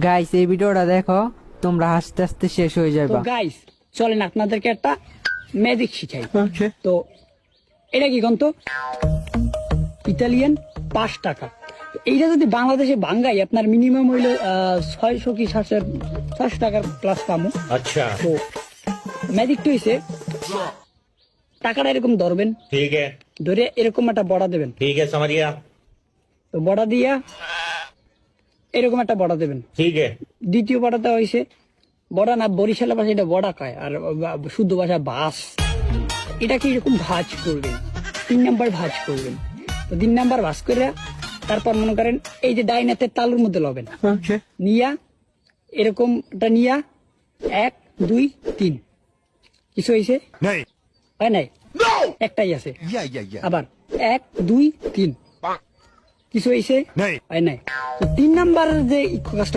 Guys এই ভিডিওটা দেখো, তোমরা হাসতে হাসতে শেষ হয়ে তো যাবে। গাইস চলেন আপনাদেরকে একটা ম্যাজিক শিখাই। তো এটা কি গন্ত ইতালিয়ান 5 টাকা। এইটা যদি বাংলাদেশে ভাঙ্গাই আপনার মিনিমাম হইলো 600 কি 700 টাকার প্লাস পামো। अच्छा তো ম্যাজিকটা হইছে টাকাটা এরকম ধরবেন, ठीक है ধরে এরকম একটা বড়া দেবেন। ठीक है समझ गया তো বড়া দিয়া এরকম একটা বড়া দেবেন। ठीक है দ্বিতীয় বড়াটা হইছে বড়া না, বরিশালের ভাষা এটা বড়া কয়, আর শুদ্ধ ভাষা বাস। এটাকে এরকম ভাজ করবেন, 3 নাম্বার ভাজ করবেন। তো 3 নাম্বার ভাজ করে তারপর মনে করেন এই যে ডাইনাতের তালুর মধ্যে লবেন, নিয়া এরকমটা নিয়া 1 2 3 কিছু হয়েছে হয় নাই, একটাই আছে। আবার 1 2 3 কিছু হয়েছে হয় নাই। তো 3 নাম্বার যে কাজটা